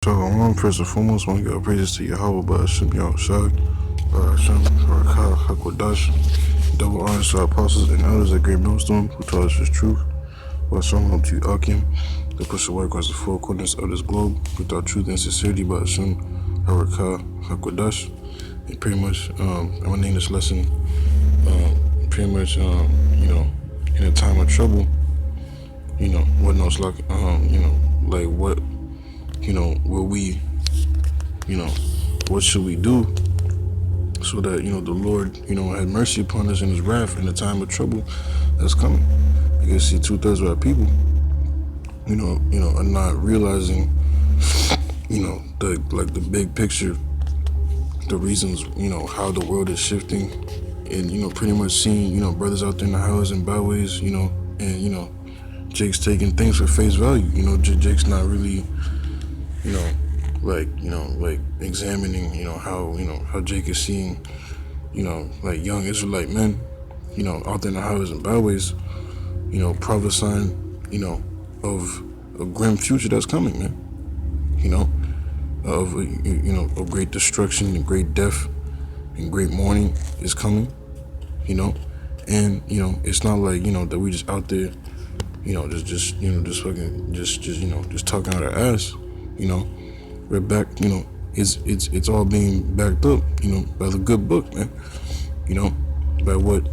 Shalom, first and foremost, I want to give praises to Yahweh, Ba'ashem, Yahushua, Ba'ashem, Barakah, HaKodash, double honors to our apostles and elders at Great Millstone, who taught us his truth. Ba'ashem, hope to you, Akim, that push the work across the four corners of this globe, without truth and sincerity, Ba'ashem, Barakah, HaKodash. And pretty much, I'm going to name this lesson, in a time of trouble, what knows like, what should we do so that, the Lord, had mercy upon us in his wrath in the time of trouble that's coming. You can see 2/3 of our people, are not realizing, the big picture, the reasons, how the world is shifting, and, pretty much seeing, brothers out there in the highways and byways, and, Jake's taking things for face value. Jake's not really, examining, how Jake is seeing, young Israelite men, out there in the highways and byways, prophesying, of a grim future that's coming, man. Of great destruction and great death and great mourning is coming, and, it's not like, that we just out there, just talking out our ass, we're back, it's all being backed up, by the good book, man, by what,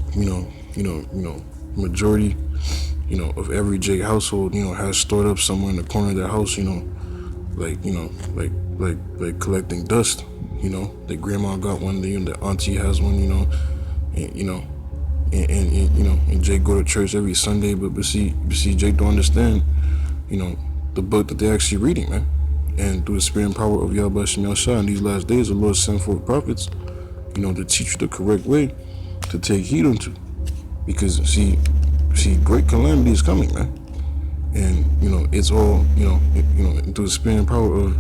majority, of every Jake household, has stored up somewhere in the corner of their house, like collecting dust, the grandma got one, the auntie has one, and Jake go to church every Sunday, but see Jake don't understand, the book that they're actually reading, man. And through the spirit and power of Yahweh Shem Yahushua, in these last days, the Lord sent forth prophets, to teach you the correct way to take heed unto. Because see, great calamity is coming, man. And it's all, through the spirit and power of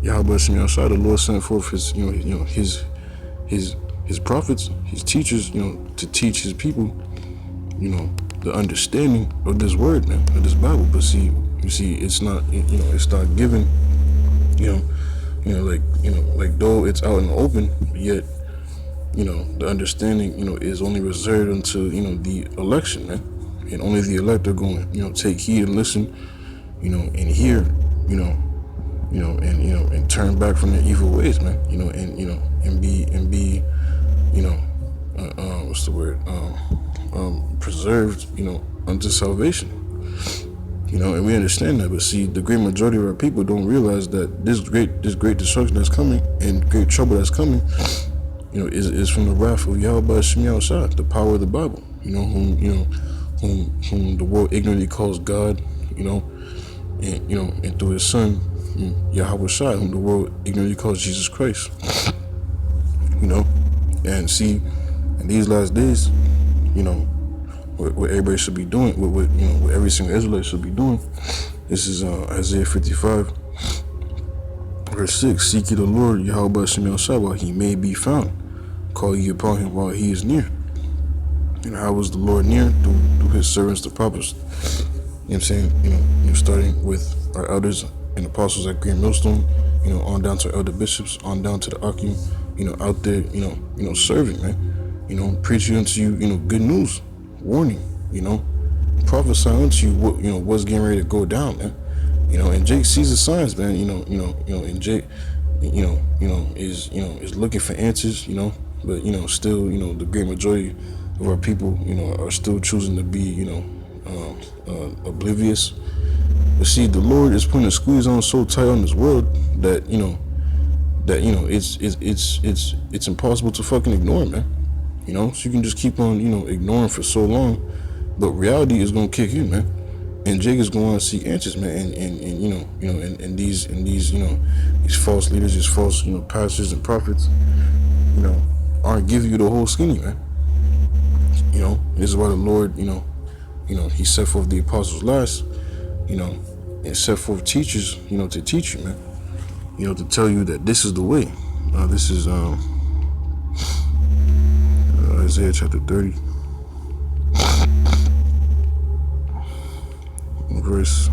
Yahweh Shem Yahushua, the Lord sent forth his prophets, his teachers, to teach his people, the understanding of this word, man, of this Bible. But see, it's not, it's not given, though it's out in the open, yet, the understanding, is only reserved until, the election, man. And only the elect are going to, take heed and listen, and hear, and turn back from their evil ways, man, and be, what's the word, preserved, unto salvation, and we understand that. But see, the great majority of our people don't realize that this great destruction that's coming and great trouble that's coming, is from the wrath of Yahweh Shem Yahushua, the power of the Bible, whom the world ignorantly calls God, and through his son, Yahweh Shai, whom the world ignorantly calls Jesus Christ, and see, in these last days, what everybody should be doing, what every single Israelite should be doing. This is Isaiah 55, verse 6. Seek ye the Lord, Yahweh Shem Yahushua, while he may be found. Call ye upon him while he is near. And how was the Lord near? Through his servants, the prophets. I'm saying? Starting with our elders and apostles at Great Millstone, on down to elder bishops, on down to the Akim, out there, serving, man. Preaching unto you, good news, warning, prophesying unto you what, what's getting ready to go down, man. And Jake sees the signs, man, and Jake, is looking for answers, but, still, the great majority of our people, are still choosing to be, oblivious. But see, the Lord is putting a squeeze on so tight on this world that, it's impossible to fucking ignore, man. So you can just keep on, ignoring for so long, but reality is gonna kick in, man. And Jake is going to seek answers, man. And these false leaders, these false, pastors and prophets, aren't giving you the whole skinny, man. This is why the Lord, he set forth the apostles last, and set forth teachers, to teach you, man. To tell you that this is the way. This is Isaiah chapter 30, verse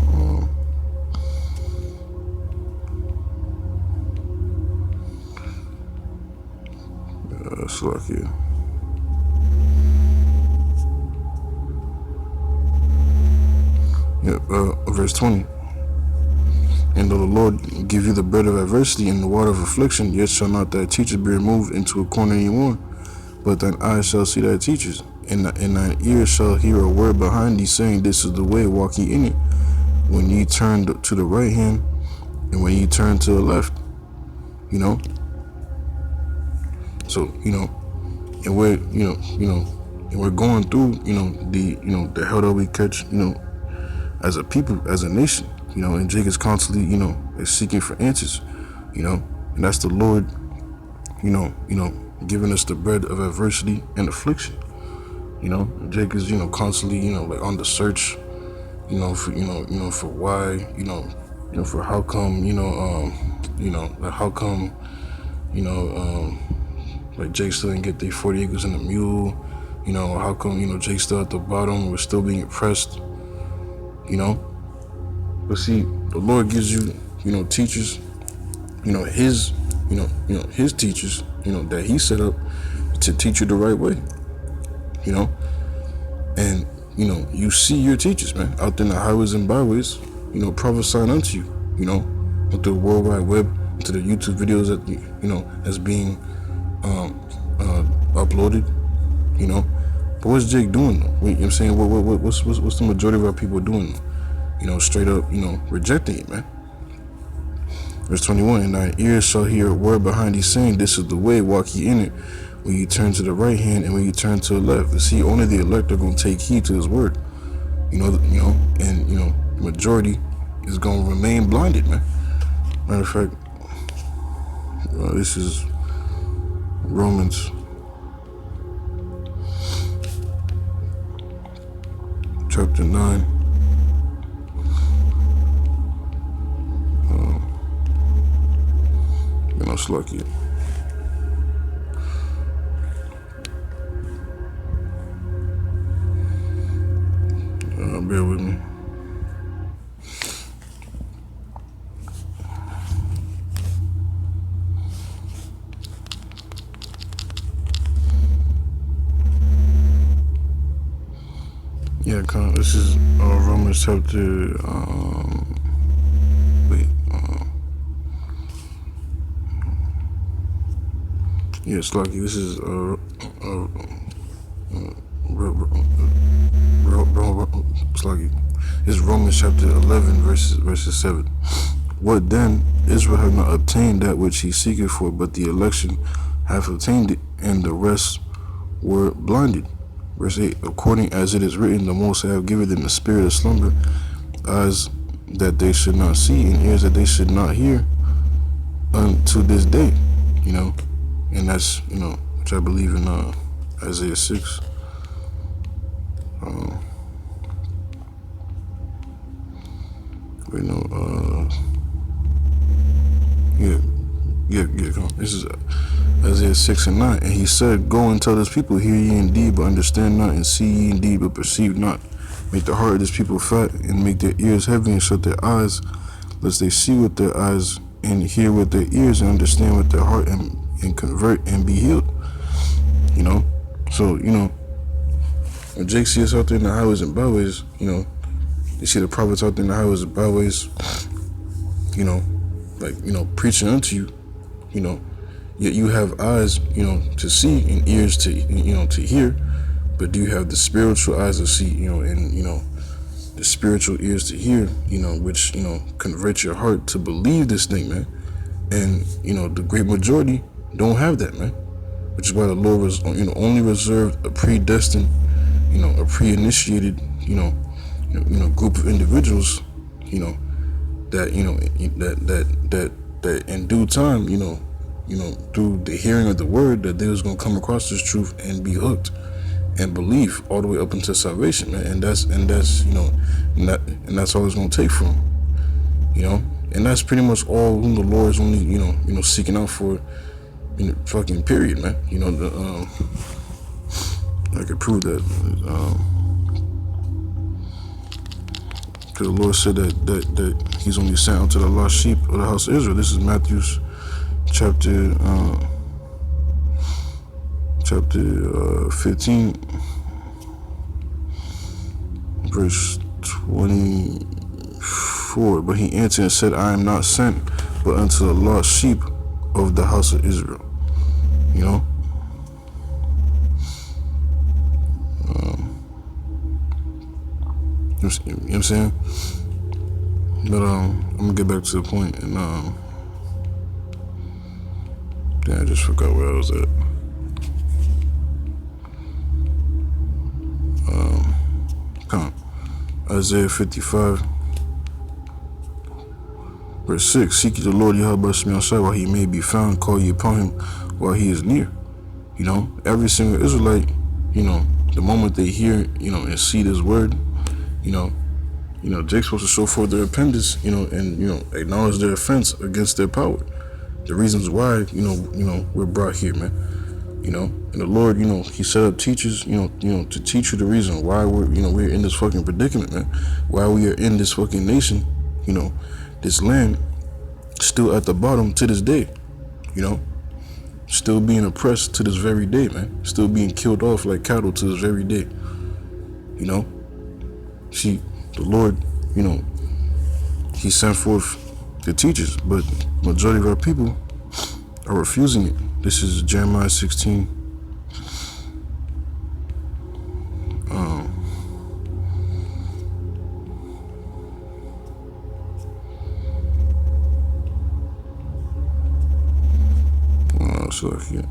Salakia. Verse 20. And though the Lord give you the bread of adversity and the water of affliction, yet shall not thy teacher be removed into a corner any more, but thine eyes shall see thy teachers, and thine ears shall hear a word behind thee, saying, This is the way, walk ye in it. When ye turn to the right hand, and when ye turn to the left. You know? So, and we're, and we're going through, the hell that we catch, as a people, as a nation, and Jake is constantly, is seeking for answers, and that's the Lord, giving us the bread of adversity and affliction. Jake is, constantly, like on the search, for why, for how come, like how come, like Jake still didn't get the 40 acres and a mule, how come, Jake still at the bottom, we're still being oppressed, But see, the Lord gives you, teachers, his, his teachers, that he set up to teach you the right way, and, you see your teachers, man, out there in the highways and byways, prophesying unto you, onto the World Wide Web, to the YouTube videos that, that's being uploaded, But what's Jake doing, though? You know what I'm saying? What's the majority of our people doing, straight up, rejecting it, man. Verse 21, and thine ears shall hear a word behind thee, saying, This is the way, walk ye in it. When you turn to the right hand and when you turn to the left. And see, only the elect are going to take heed to his word. And, the majority is going to remain blinded, man. Matter of fact, this is Romans chapter 9. Lucky. Bear with me. Yeah, this is Romans chapter. Yes, lucky. This is Sluggy. It's Romans chapter 11, verses 7. What then? Israel have not obtained that which he seeketh for, but the election have obtained it, and the rest were blinded. Verse 8. According as it is written, the Most High have given them a spirit of slumber, eyes that they should not see, and ears that they should not hear, unto this day. And that's, which I believe in Isaiah 6. This is Isaiah 6 and 9. And he said, Go and tell this people, hear ye indeed, but understand not, and see ye indeed, but perceive not. Make the heart of this people fat, and make their ears heavy, and shut their eyes, lest they see with their eyes, and hear with their ears, and understand with their heart, and convert and be healed. So, when Jake sees us out there in the highways and byways, you see the prophets out there in the highways and byways, preaching unto you, yet you have eyes, to see, and ears to, to hear, but do you have the spiritual eyes to see, and, the spiritual ears to hear, which, convert your heart to believe this thing, man. And, the great majority don't have that, man. Which is why the Lord was, only reserved a predestined, a pre-initiated, group of individuals, that, that in due time, through the hearing of the word, that they was gonna come across this truth and be hooked and believe all the way up into salvation, man. And that's and that's all it's gonna take from them, And that's pretty much all whom the Lord is only, seeking out for. Fucking period, man. I could prove that. Because the Lord said that He's only sent out to the lost sheep of the house of Israel. This is Matthew chapter chapter 15, verse 24. But he answered and said, I am not sent but unto the lost sheep of the house of Israel. You know? You know what I'm saying? But I'm gonna get back to the point, and yeah, I just forgot where I was at. Isaiah 55, verse 6. Seek ye the Lord Yahweh Shemel while he may be found, call ye upon him while he is near. You know, every single Israelite, you know, the moment they hear, you know, and see this word, you know, Jake's supposed to show forth their repentance, you know, and, you know, acknowledge their offense against their power. The reasons why, you know, we're brought here, man. You know, and the Lord, you know, he set up teachers, you know, to teach you the reason why we're in this fucking predicament, man. Why we are in this fucking nation, you know, this land, still at the bottom to this day, you know, still being oppressed to this very day, man. Still being killed off like cattle to this very day, you know. See, the Lord, you know, he sent forth the teachers, but majority of our people are refusing it. This is Jeremiah 16. So I can't.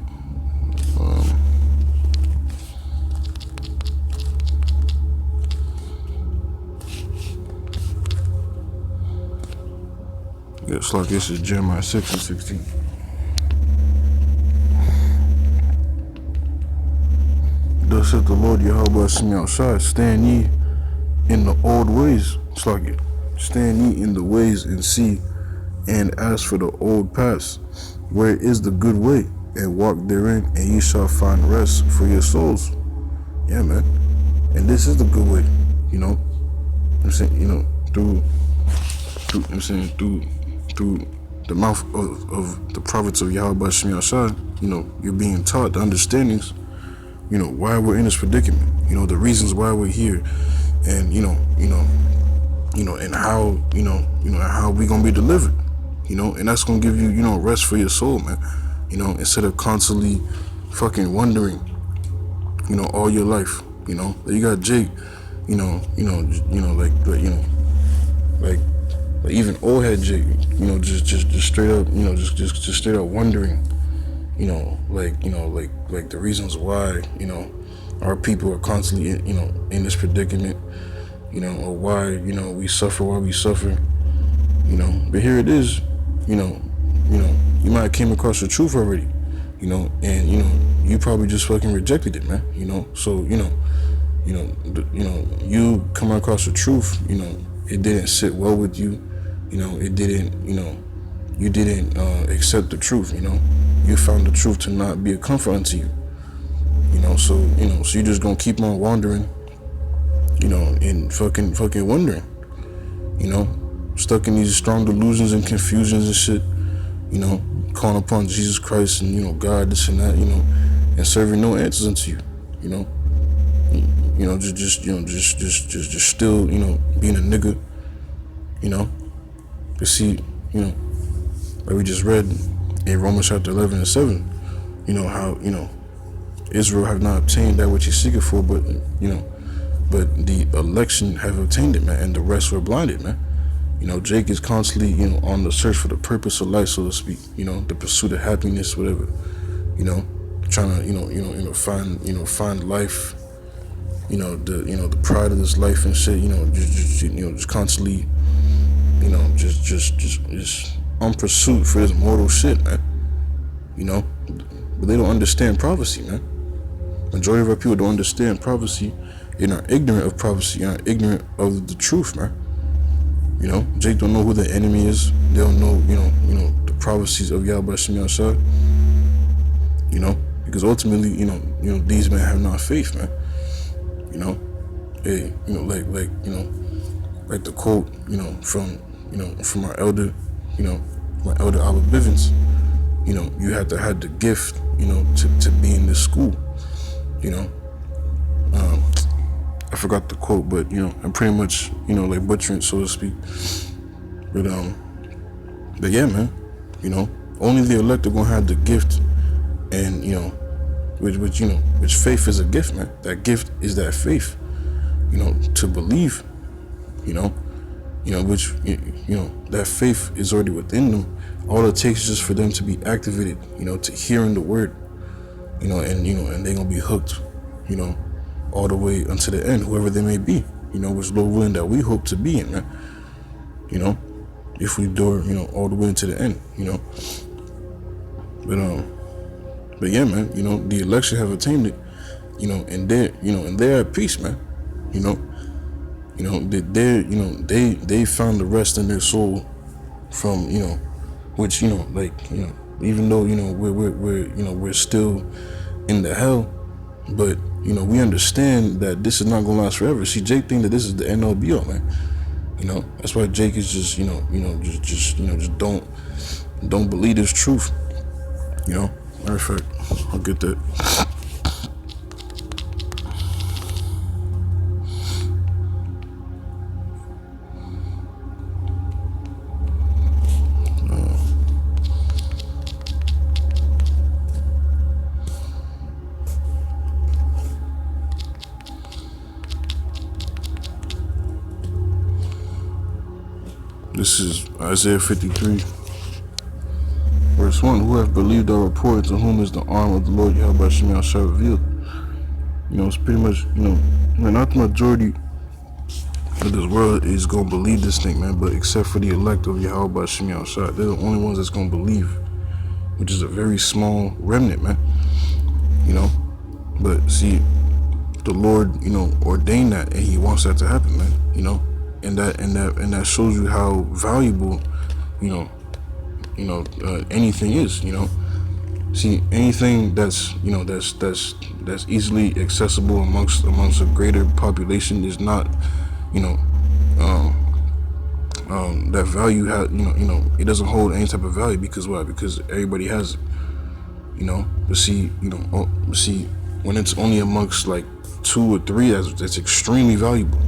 Yeah, it's like this is Jeremiah 6 and 16. Thus saith the Lord Yahweh Shemel Shai, stand ye in the old ways. It's like it. Stand ye in the ways and see, and ask for the old paths, where is the good way, and walk therein, and ye shall find rest for your souls. Yeah, man. And this is the good way, you know. I'm saying, you know, through the mouth of the prophets of Yahweh Shemel Shai, you know, you're being taught the understandings, you know, why we're in this predicament, you know, the reasons why we're here, and and how, how we gonna be delivered, you know, and that's gonna give you, you know, rest for your soul, man, you know, instead of constantly fucking wondering, you know, all your life, you know. You got Jake, like even old head Jake, you know, just straight up, you know, just straight up wondering, you know, like the reasons why, you know, our people are constantly, you know, in this predicament, you know, or why, you know, we suffer while we suffer, you know. But here it is, you know, you might have came across the truth already, you know, and, you know, you probably just fucking rejected it, man, you know. So, you come across the truth, you know, it didn't sit well with you, you know, it didn't, you know, you didn't accept the truth, you know. You found the truth to not be a comfort unto you, you know. So, you know, so you're just gonna keep on wandering, you know, and fucking wondering, you know, stuck in these strong delusions and confusions and shit, you know, calling upon Jesus Christ and, you know, God, this and that, you know, and serving no answers unto you, you know. You know, just still, you know, being a nigga, you know. But see, you know, like we just read in Romans chapter 11 and 7, you know, how, you know, Israel have not obtained that which he's seeking for, but, you know, but the election have obtained it, man, and the rest were blinded, man. You know, Jake is constantly, you know, on the search for the purpose of life, so to speak, you know, the pursuit of happiness, whatever, you know, trying to, find life, you know, the pride of this life and shit, you know, just constantly, you know, just on pursuit for this mortal shit, man, you know. But they don't understand prophecy, man. Majority of our people don't understand prophecy and are ignorant of prophecy and are ignorant of the truth, man. You know, Jake don't know who the enemy is. They don't know, you know, the prophecies of Yahweh Shemel Shai, you know, because ultimately, you know, these men have not faith, man. You know, hey, you know, like the quote, you know, from our elder, you know, my elder Albert Bivens, you know, you have to have the gift, you know, to be in this school. You know, I forgot the quote, but I'm pretty much like butchering it, so to speak. But yeah, man, only the elect are gonna have the gift, and which faith is a gift, man. That gift is that faith, to believe, which that faith is already within them. All it takes is just for them to be activated, to hearing the word, and they're gonna be hooked, all the way unto the end, whoever they may be, which Lord willing that we hope to be in, man. If we do, all the way into the end, But yeah, man, the election have attained it, and they're at peace, man. They found the rest in their soul from, which, even though, we're still in the hell, but, we understand that this is not gonna last forever. See, Jake think that this is the end all be all, man. That's why Jake is just, just don't believe this truth. Matter of fact, I'll get that. This is Isaiah 53, verse 1. Who have believed our report, to whom is the arm of the Lord Yahweh Shemel shall reveal. It's pretty much, not the majority of this world is going to believe this thing, man, but except for the elect of Yahweh Shemel Shah. They're the only ones that's going to believe, which is a very small remnant, man. But see, the Lord, ordained that, and he wants that to happen, man, and that shows you how valuable, anything is, See, anything that's, that's easily accessible amongst a greater population is not, that value has, it doesn't hold any type of value because why? Because everybody has it, But see, when it's only amongst like 2 or 3, that's extremely valuable.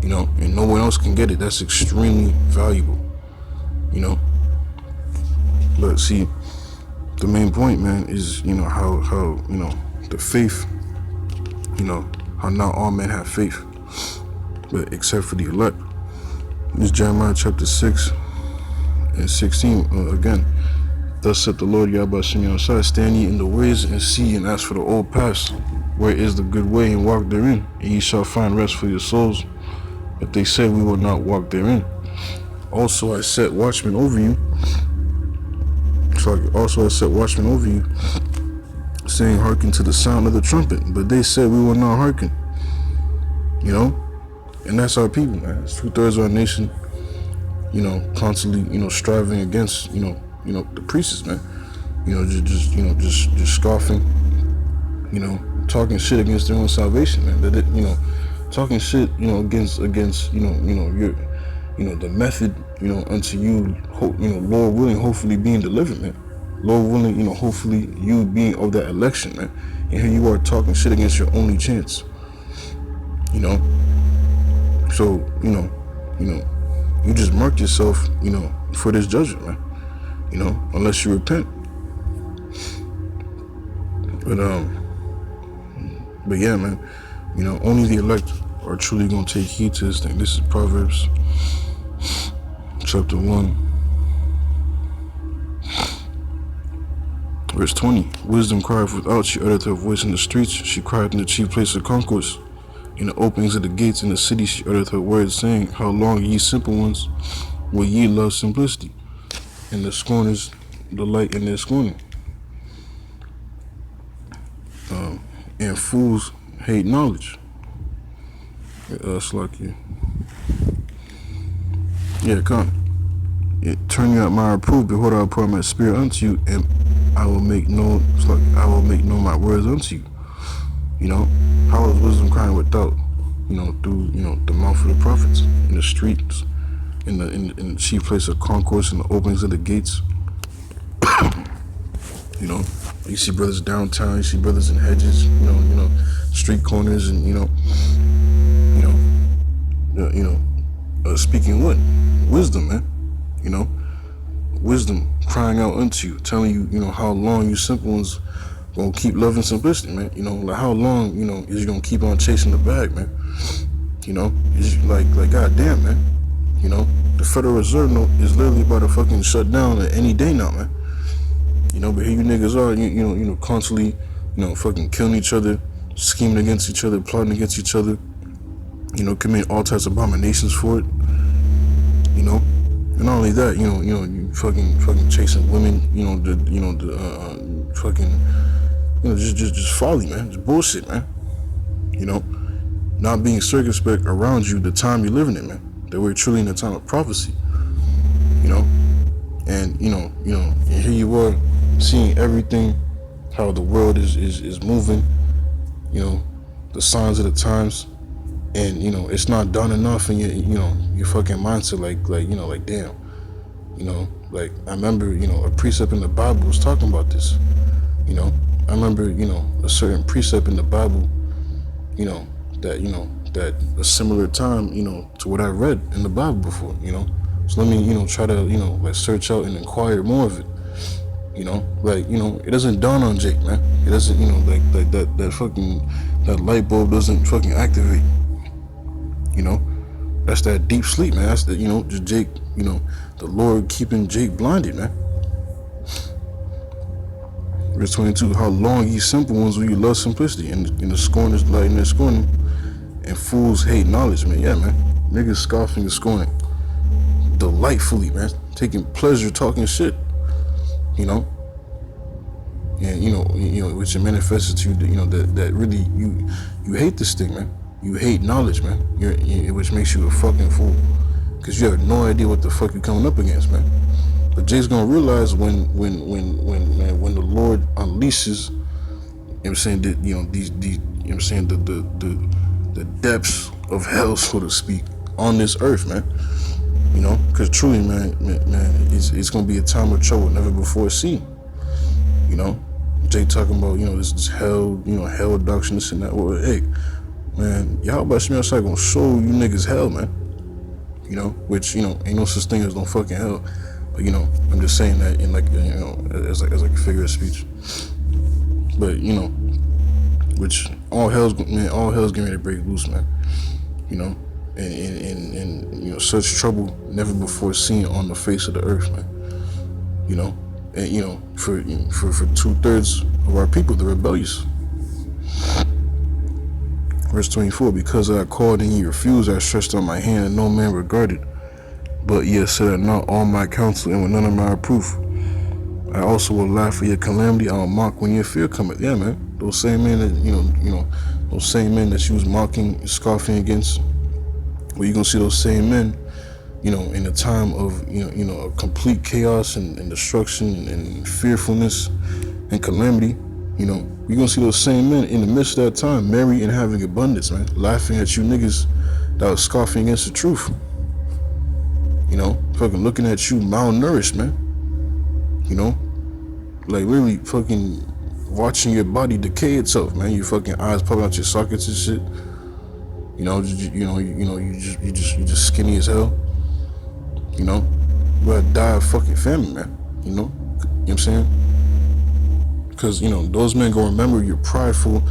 And no one else can get it. That's extremely valuable, But see, the main point, man, is, how the faith, how not all men have faith, but except for the elect. This Jeremiah chapter 6 and 16, again. Thus saith the Lord Yahweh Shemel Shah, stand ye in the ways and see and ask for the old paths, where is the good way, and walk therein, and ye shall find rest for your souls. But they said, we will not walk therein. Also I set watchmen over you. Saying, hearken to the sound of the trumpet. But they said, we will not hearken. And that's our people, man. It's 2/3 of our nation, constantly, striving against, the priests, man. Just scoffing, talking shit against their own salvation, man. That talking shit, against, your, the method, unto you, Lord willing, hopefully being delivered, man. Lord willing, hopefully you being of that election, man. And here you are talking shit against your only chance, So, you just mark yourself, for this judgment, man. Unless you repent. But yeah, man, only the elect are truly going to take heed to this thing. This is Proverbs chapter 1, verse 20. Wisdom crieth without, she uttereth her voice in the streets. She crieth in the chief place of concourse. In the openings of the gates in the city, she uttereth her words, saying, how long, ye simple ones, will ye love simplicity? And the scorners delight in their scorning. And fools hate knowledge. Slack you. Yeah, come. Turn you out my reproof. Behold, I will pour my spirit unto you, and I will make known my words unto you. How is wisdom crying without? Through the mouth of the prophets, in the streets, in the chief place of concourse, in the openings of the gates. You know, you see brothers downtown, you see brothers in hedges, street corners, and speaking what? Wisdom, man. You know, wisdom crying out unto you, telling you, how long you simple ones gonna keep loving simplicity, man. Like how long, is you gonna keep on chasing the bag, man? It's like goddamn, man. The Federal Reserve note is literally about to fucking shut down at any day now, man. But here you niggas are, constantly, fucking killing each other, scheming against each other, plotting against each other, committing all types of abominations for it, And not only that, you fucking chasing women, just folly, man, just bullshit, man. Not being circumspect around you the time you're living in, man. That we're truly in a time of prophecy, and here you are seeing everything, how the world is moving, the signs of the times, and it's not done enough in your fucking mindset, like damn, like I remember a precept in the Bible was talking about this. I remember a certain precept in the Bible, that a similar time, to what I read in the Bible before, So let me, try to, like search out and inquire more of it. It doesn't dawn on Jake, man. It doesn't, like that fucking, that light bulb doesn't fucking activate. That's that deep sleep, man. That's the, just Jake, the Lord keeping Jake blinded, man. Verse 22, how long ye simple ones will you love simplicity, and the scorners delight in their scorning, and fools hate knowledge, man. Yeah, man. Niggas scoffing and scorning delightfully, man. Taking pleasure talking shit, and which it manifests to you, that really you hate this thing, man. You hate knowledge, man. Which makes you a fucking fool, because you have no idea what the fuck you're coming up against, man. But Jay's gonna realize when the Lord unleashes, I'm saying that these I'm saying the depths of hell, so to speak, on this earth, man. Because truly, man, it's gonna be a time of trouble never before seen. Jay talking about this hell, hell doctrine, this and that. Well, hey, man, y'all about Shemir Asai gonna show you niggas hell, man. Which ain't no such thing as no fucking hell. But I'm just saying that in as like a figure of speech. But which all hell's getting ready to break loose, man. And such trouble never before seen on the face of the earth, man. And for 2/3 of our people, the rebellious. Verse 24, because I called and ye refused, I stretched out my hand and no man regarded. But ye said not all my counsel and with none of my reproof. I also will laugh for your calamity. I will mock when your fear cometh. Yeah, man. Those same men that those same men that she was mocking, scoffing against. Well, you're gonna see those same men, in a time of of complete chaos and destruction and fearfulness and calamity. You're gonna see those same men in the midst of that time, merry and having abundance, man, laughing at you niggas that was scoffing against the truth. Fucking looking at you malnourished, man. Like really fucking watching your body decay itself, man. Your fucking eyes popping out your sockets and shit. You just skinny as hell. You gotta die of fucking famine, man. You know what I'm saying? Because those men gonna remember your prideful,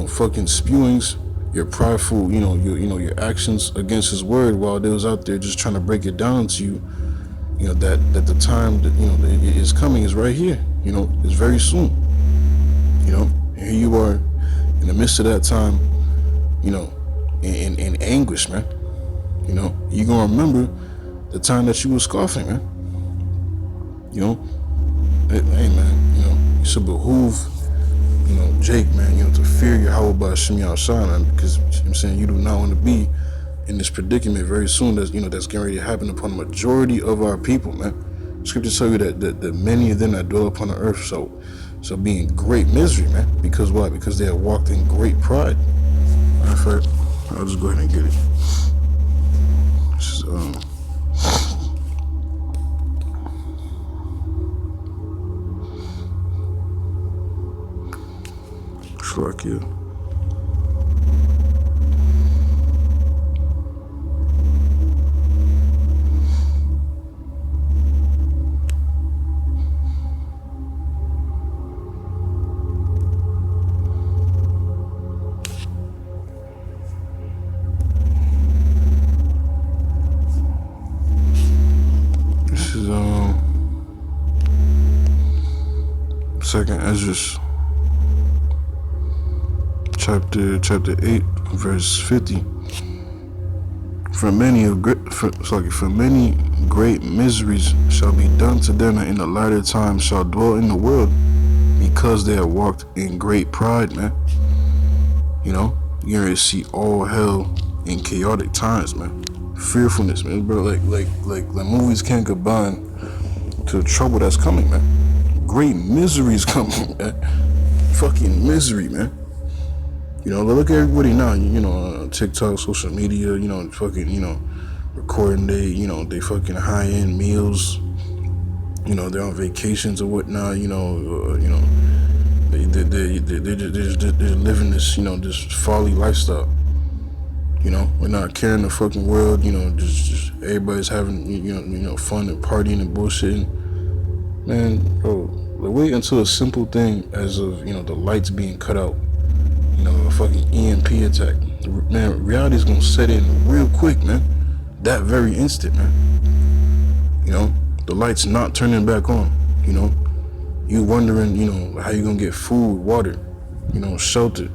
fucking spewings, your prideful, your actions against his word while they was out there just trying to break it down to you. That the time that it is coming is right here. It's very soon. And here you are in the midst of that time. In anguish, man. You gonna remember the time that you was scoffing, man. Hey, man. You should behoove, Jake, man. To fear Yahweh by Shemir Asai, man, because I'm saying you do not want to be in this predicament very soon. That's that's getting ready to happen upon the majority of our people, man. Scriptures tell you that many of them that dwell upon the earth so be in great misery, man. Because why? Because they have walked in great pride. Matter of fact, I'll just go ahead and get it. This is Fuck you. This is Second Ezra, chapter 8, verse 50. For many great miseries shall be done to them that in the latter times shall dwell in the world, because they have walked in great pride, man. You know, you're gonna see all hell in chaotic times, man. Fearfulness, man, bro. Like the movies can't combine to the trouble that's coming, man. Great miseries coming, man. Fucking misery, man. You know, look at everybody now, you know, TikTok, social media, you know, fucking, you know, recording they fucking high-end meals, you know, they're on vacations or whatnot, you know, they're living this, you know, this folly lifestyle. You know, we're not caring the fucking world, you know, just everybody's having, you know, fun and partying and bullshitting. Man, bro, wait until a simple thing as of, you know, the lights being cut out. You know, a fucking EMP attack. Man, reality's gonna set in real quick, man. That very instant, man. You know, the lights not turning back on. You know, you wondering, you know, how you gonna get food, water, you know, shelter.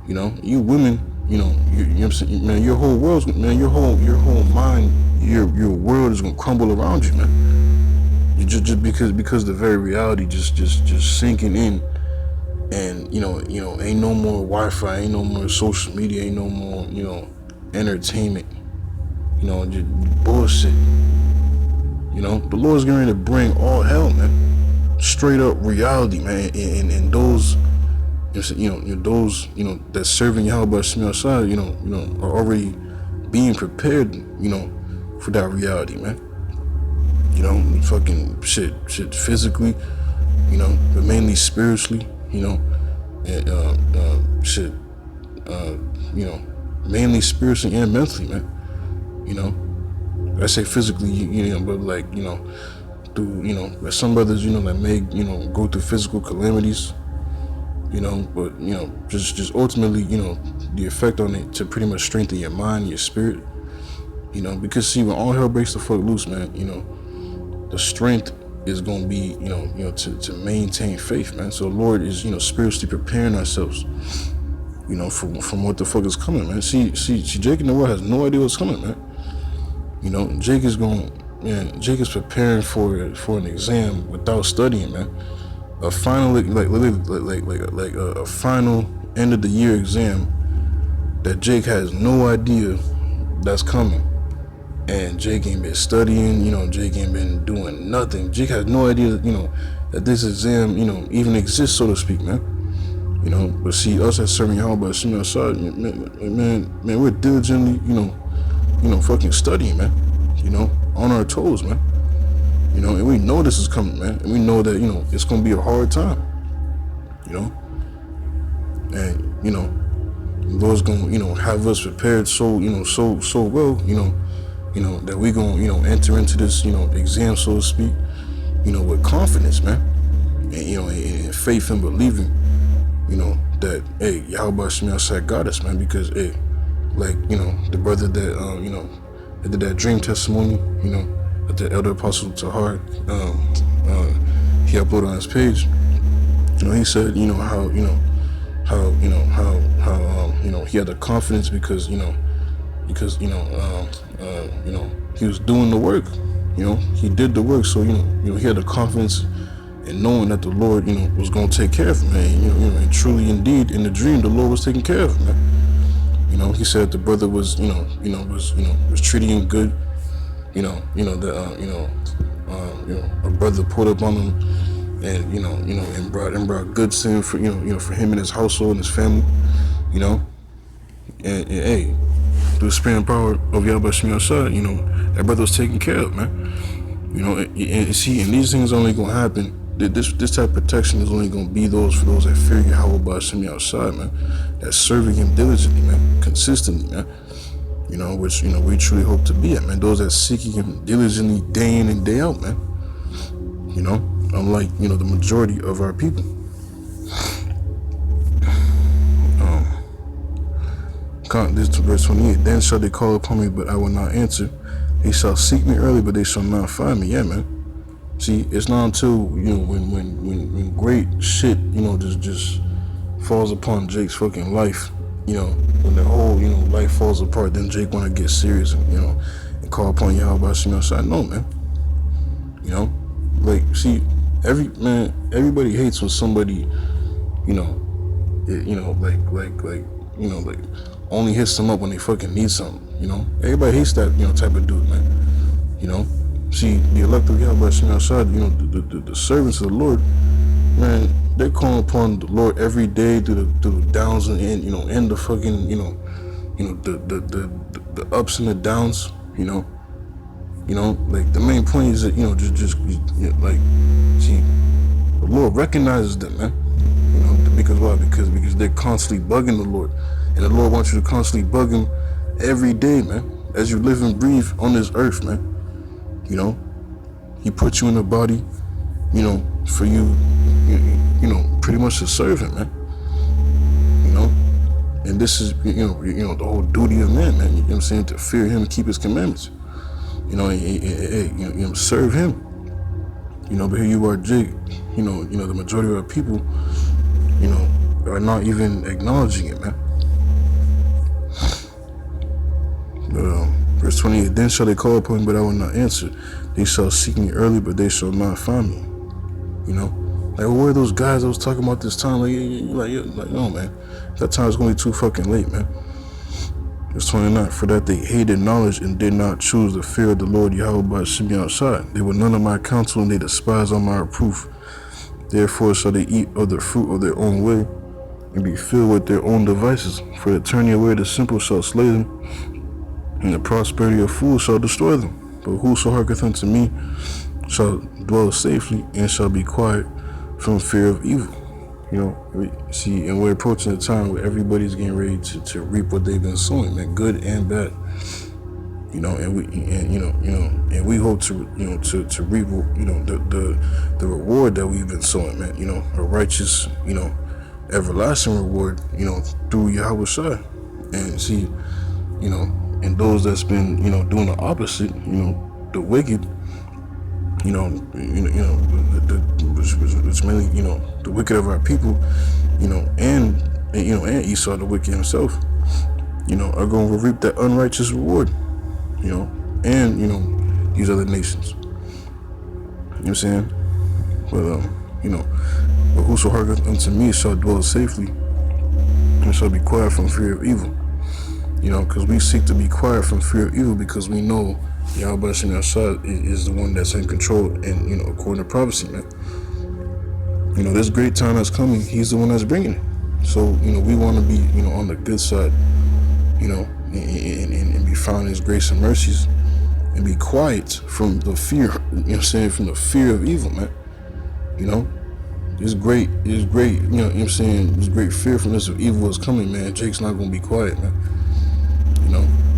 You know, you women, you know what I'm saying, man. Your whole world's, man, your whole mind, your world is gonna crumble around you, man. You just because the very reality just sinking in. And you know, ain't no more Wi-Fi, ain't no more social media, ain't no more, you know, entertainment. You know, just bullshit. You know, the Lord's going to bring all hell, man. Straight up reality, man. And those, you know, those, you know, that serving Yahweh Shemel Shai, you know, are already being prepared, you know, for that reality, man. You know, fucking shit physically, you know, but mainly spiritually. You know, and you know, mainly spiritually and mentally, man. You know, I say physically, you know, but like, you know, through, you know, some brothers, you know, that may, you know, go through physical calamities, you know, but, you know, just ultimately, you know, the effect on it to pretty much strengthen your mind, your spirit, you know, because see, when all hell breaks the fuck loose, man, you know, the strength is going to be, you know, to maintain faith, man. So the Lord is, you know, spiritually preparing ourselves, you know, from what the fuck is coming, man. See, Jake in the world has no idea what's coming, man. You know, Jake is preparing for an exam without studying, man. A final, like a final end of the year exam that Jake has no idea that's coming. And Jake ain't been studying, you know, Jake ain't been doing nothing. Jake has no idea, you know, that this exam, you know, even exists, so to speak, man. You know, but see, us as serving Yahweh Shemel Shai, man, we're diligently, you know, fucking studying, man. You know, on our toes, man. You know, and we know this is coming, man. And we know that, you know, it's gonna be a hard time. You know, and you know, the Lord's gonna, you know, have us prepared so well, you know, that we gonna, you know, enter into this, you know, exam, so to speak, you know, with confidence, man, and, you know, in faith and believing, you know, that, hey, Yahweh Shemel Shai got us, man, because, hey, like, you know, the brother that, you know, that did that dream testimony, you know, that the elder apostle Tahar, he uploaded on his page, you know, he said, you know, how you know, he had the confidence because, you know, he was doing the work, you know, he did the work, so, you know, he had the confidence in knowing that the Lord, you know, was going to take care of him, man. You know, and truly, indeed, in the dream, the Lord was taking care of him, man. You know, he said the brother was, was treating him good, a brother pulled up on him, and, and brought goods to him for, for him and his household and his family, you know, and hey, through the spirit and power of Yahweh Shemel Shai, that brother was taken care of, man. You know, and see, and these things only gonna happen this type of protection is only gonna be for those that fear Yahweh Ba'Shem outside, man. That's serving Him diligently, man, consistently, man. You know, which we truly hope to be at, man. Those that seeking Him diligently day in and day out, man. You know, unlike the majority of our people. This verse 28. Then shall they call upon me, but I will not answer. They shall seek me early, but they shall not find me. Yeah, man. See, it's not until when great shit just falls upon Jake's fucking life, when the whole life falls apart, then Jake wanna get serious and and call upon Yahweh Ba'Shem outside. No, man. Like, see, everybody hates when somebody like only hits them up when they fucking need something. Everybody hates that type of dude, man. See, the elect of Yahweh Ba'Shem outside, the servants of the Lord, man, they're calling upon the Lord every day through the downs and and the fucking the ups and the downs. Like the main point is that like, see, the Lord recognizes them, man. Because why? Because they're constantly bugging the Lord, and the Lord wants you to constantly bug Him every day, man, as you live and breathe on this earth, man. He put you in a body, for you, pretty much to serve Him, man. And this is, the whole duty of man, man. You know what I'm saying? To fear Him and keep His commandments. Serve Him. But here you are, Jake. The majority of our people, are not even acknowledging it, man. Verse 28, then shall they call upon me, but I will not answer. They shall seek me early, but they shall not find me. Like, where are those guys I was talking about this time? Like, no, man. That time is going to be too fucking late, man. Verse 29, for that they hated knowledge and did not choose the fear of the Lord Yahweh Ba'Shem outside. They were none of my counsel, and they despised all my reproof. Therefore shall they eat of the fruit of their own way, and be filled with their own devices. For the turning away of the simple shall slay them, and the prosperity of fools shall destroy them. But whoso hearketh unto me shall dwell safely, and shall be quiet from fear of evil. See, and we're approaching a time where everybody's getting ready to reap what they've been sowing, man, good and bad. And we hope to reap the reward that we've been sowing, man. A righteous, everlasting reward, through Yahweh Shai. And see, and those that's been, doing the opposite, the wicked, it's mainly, the wicked of our people, and Esau, the wicked himself, are going to reap that unrighteous reward, and, these other nations. You know what I'm saying? But whoso hearkeneth unto me shall dwell safely, and shall be quiet from fear of evil. Because we seek to be quiet from fear of evil, because we know Yahweh Ba'Shem outside is the one that's in control, and according to prophecy, man. This great time that's coming, He's the one that's bringing it. So we want to be on the good side, and be found in His grace and mercies, and be quiet from the fear. From the fear of evil, man. It's great. There's great fear from this of evil is coming, man. Jake's not gonna be quiet, man.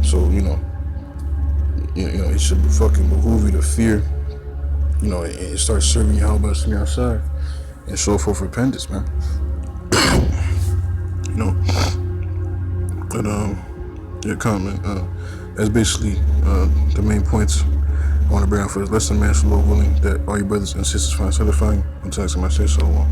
So it should fucking behoove you to fear, and start serving Yahweh Ba'Shem outside, and show forth repentance, man. But comment. That's basically the main points I want to bring out for this lesson, man. So Lord willing, that all your brothers and sisters find satisfying. Until next time, I say so long.